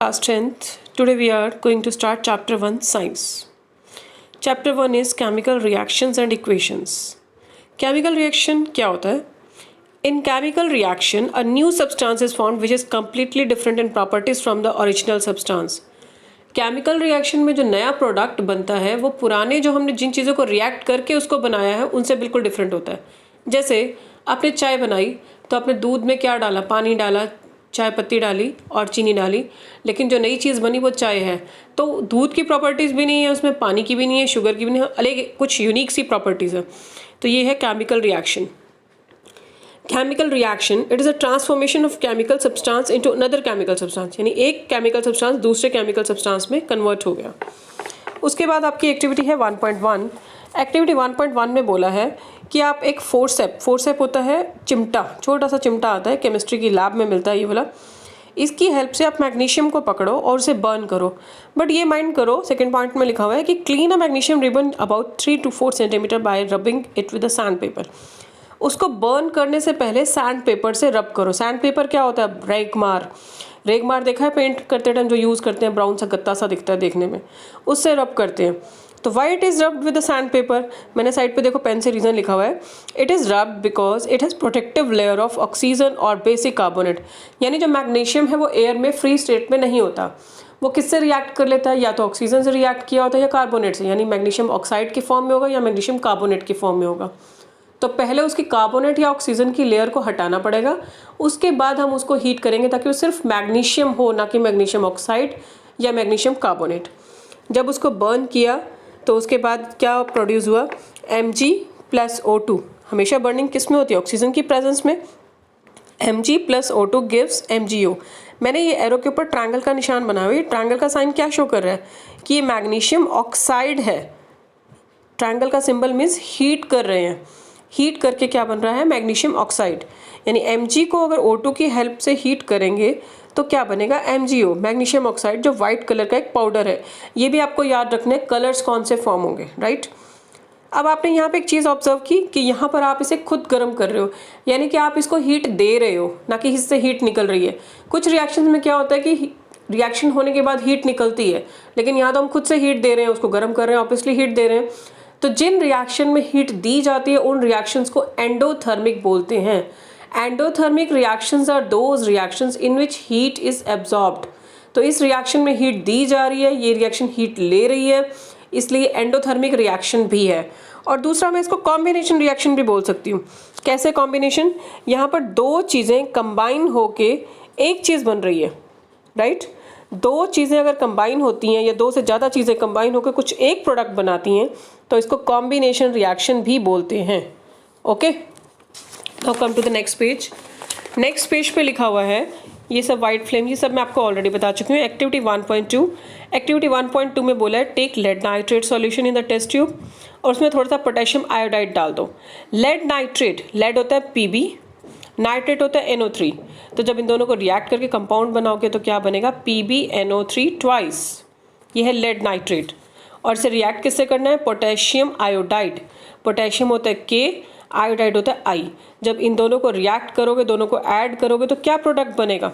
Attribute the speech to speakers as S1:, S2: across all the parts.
S1: Class 10th. Today we are going to start chapter 1 science. Chapter 1 is chemical reactions and equations. Chemical reaction क्या होता है? In chemical reaction, a new substance is formed which is completely different in properties from the original substance. Chemical reaction में जो नया product बनता है वो पुराने जो हमने जिन चीज़ों को रिएक्ट करके उसको बनाया है उनसे बिल्कुल डिफरेंट होता है. जैसे आपने चाय बनाई तो आपने दूध में क्या डाला, पानी डाला, चाय पत्ती डाली और चीनी डाली, लेकिन जो नई चीज़ बनी वो चाय है. तो दूध की प्रॉपर्टीज़ भी नहीं है उसमें, पानी की भी नहीं है, शुगर की भी नहीं है, अलग कुछ यूनिक सी प्रॉपर्टीज़ है. तो ये है chemical reaction. Chemical reaction it is a transformation of chemical substance into another chemical substance, यानी एक केमिकल सब्सटेंस दूसरे केमिकल सब्सटेंस में कन्वर्ट हो गया. उसके बाद आपकी एक्टिविटी है 1.1. एक्टिविटी 1.1 में बोला है कि आप एक फोर्सेप होता है चिमटा, छोटा सा चिमटा आता है, केमिस्ट्री की लैब में मिलता है ये वाला. इसकी हेल्प से आप मैग्नीशियम को पकड़ो और उसे बर्न करो. बट ये माइंड करो, सेकंड पॉइंट में लिखा हुआ है कि clean a magnesium ribbon about 3 to 4 centimetre bye rubbing it with a sand paper. उसको बर्न करने से पहले सैंड पेपर से रब करो. सैंड पेपर क्या होता है? रेगमार देखा है पेंट करते टाइम जो यूज़ करते हैं, ब्राउन सा गत्ता सा दिखता है देखने में, उससे रब करते हैं. तो why it is rubbed with the sand paper? मैंने साइड पे देखो पेन से रीज़न लिखा हुआ है. It is rubbed because it has protective layer of oxygen और बेसिक कार्बोनेट. यानी जो मैग्नीशियम है वो एयर में फ्री स्टेट में नहीं होता, वो किससे रिएक्ट कर लेता है? या तो ऑक्सीजन से रिएक्ट किया होता है या कार्बोनेट से, यानी मैग्नीशियम ऑक्साइड की फॉर्म में होगा या मैग्नीशियम कार्बोनेट की फॉर्म में होगा. तो पहले उसकी कार्बोनेट या ऑक्सीजन की लेयर को हटाना पड़ेगा, उसके बाद हम उसको हीट करेंगे ताकि वो सिर्फ मैग्नीशियम हो, ना कि मैग्नीशियम ऑक्साइड या मैग्नीशियम कार्बोनेट. जब उसको बर्न किया तो उसके बाद क्या प्रोड्यूस हुआ? Mg+O2. हमेशा बर्निंग किस में होती है? ऑक्सीजन की प्रेजेंस में. Mg+O2 gives MgO. मैंने ये एरो के ऊपर ट्रायंगल का निशान बनाया हुआ है. ट्रायंगल का साइन क्या शो कर रहा है? कि ये मैग्नीशियम ऑक्साइड है. ट्रायंगल का सिंबल मीन्स हीट कर रहे हैं. हीट करके क्या बन रहा है? Magnesium oxide. यानी Mg को अगर O2 की हेल्प से हीट करेंगे तो क्या बनेगा? MgO, मैग्नीशियम ऑक्साइड, जो वाइट कलर का एक पाउडर है. ये भी आपको याद रखना है कलर्स कौन से फॉर्म होंगे, राइट. अब आपने यहाँ पे एक चीज़ ऑब्जर्व की कि यहाँ पर आप इसे खुद गर्म कर रहे हो, यानी कि आप इसको हीट दे रहे हो, ना कि इससे हीट निकल रही है. कुछ रिएक्शन में क्या होता है कि रिएक्शन होने के बाद हीट निकलती है, लेकिन यहाँ तो हम खुद से हीट दे रहे हैं, उसको गर्म कर रहे हैं, ऑब्वियसली हीट दे रहे हैं. तो जिन रिएक्शन में हीट दी जाती है उन रिएक्शंस को एंडोथर्मिक बोलते हैं. Endothermic reactions are those reactions in which heat is absorbed. तो इस रिएक्शन में हीट दी जा रही है, ये रिएक्शन हीट ले रही है, इसलिए एंडोथर्मिक रिएक्शन भी है. और दूसरा मैं इसको कॉम्बिनेशन रिएक्शन भी बोल सकती हूँ. कैसे कॉम्बिनेशन? यहाँ पर दो चीज़ें कंबाइन होके एक चीज़ बन रही है, राइट. दो चीज़ें अगर कंबाइन होती हैं या दो से ज़्यादा चीज़ें कंबाइन होकर कुछ एक प्रोडक्ट बनाती हैं तो इसको कॉम्बिनेशन रिएक्शन भी बोलते हैं. Okay, now come to the next page. Next page पे लिखा हुआ है ये सब वाइट फ्लेम, ये सब मैं आपको ऑलरेडी बता चुकी हूँ. एक्टिविटी 1.2. एक्टिविटी 1.2 में बोला है take lead nitrate solution in the test tube और उसमें थोड़ा सा पोटेशियम आयोडाइड डाल दो. लेड नाइट्रेट, लेड होता है Pb, नाइट्रेट होता है NO3. तो जब इन दोनों को रिएक्ट करके कंपाउंड बनाओगे तो क्या बनेगा? PbNO3 twice. ये है लेड नाइट्रेट. और इसे रिएक्ट किससे करना है? Potassium iodide. पोटेशियम होता है K, आयोडाइड होता है I. जब इन दोनों को रिएक्ट करोगे, दोनों को ऐड करोगे तो क्या प्रोडक्ट बनेगा?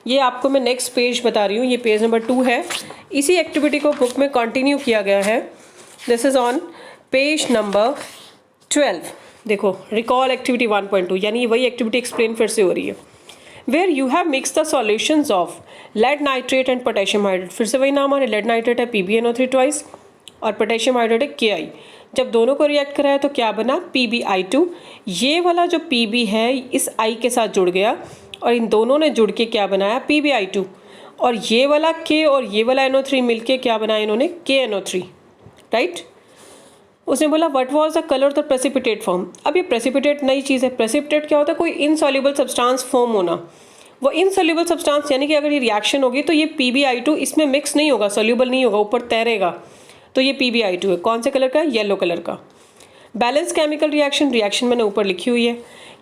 S1: ये आपको मैं नेक्स्ट पेज बता रही हूँ. ये पेज नंबर 2 है. इसी एक्टिविटी को बुक में कंटिन्यू किया गया है. This is on page number 12. देखो, रिकॉल एक्टिविटी 1.2, यानी वही एक्टिविटी एक्सप्लेन फिर से हो रही है. Where you have mix the solutions of lead nitrate and potassium hydrate. फिर से वही नाम आ रहा है. लेड नाइट्रेट है PbNO3 ट्वाइस और पोटेशियम हाइड्रेट है Ki. जब दोनों को रिएक्ट कराया तो क्या बना? PbI2. ये वाला जो Pb है इस I के साथ जुड़ गया और इन दोनों ने जुड़ के क्या बनाया? PbI2. और ये वाला K और ये वाला NO3 मिलके क्या बनाया इन्होंने? KNO3, right. उसने बोला what was the colour of the precipitate form. अब ये प्रेसिपिटेट नई चीज़ है. प्रेसिपिटेट क्या होता है? कोई इनसॉल्युबल सब्सटेंस फॉर्म होना. वो इनसॉल्युबल सब्सटेंस यानी कि अगर ये रिएक्शन होगी तो ये PbI2 इसमें मिक्स नहीं होगा, सॉल्युबल नहीं होगा, ऊपर तैरेगा. तो ये PbI2 है. कौन से कलर का? येलो कलर का. बैलेंस केमिकल रिएक्शन, रिएक्शन मैंने ऊपर लिखी हुई है.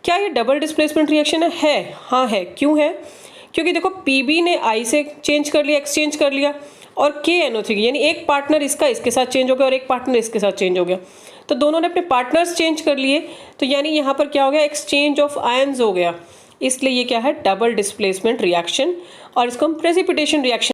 S1: क्या ये डबल डिस्प्लेसमेंट रिएक्शन है? हाँ है. क्यों है? क्योंकि देखो Pb ने I से चेंज कर लिया, एक्सचेंज कर लिया, और KNO3 यानी एक पार्टनर इसका इसके साथ चेंज हो गया और एक पार्टनर इसके साथ चेंज हो गया. तो दोनों ने अपने पार्टनर्स चेंज कर लिए, तो यानी यहाँ पर क्या हो गया? एक्सचेंज ऑफ आयन्स हो गया. इसलिए ये क्या है? डबल डिस्प्लेसमेंट रिएक्शन, और इसको हम प्रेसिपिटेशन रिएक्शन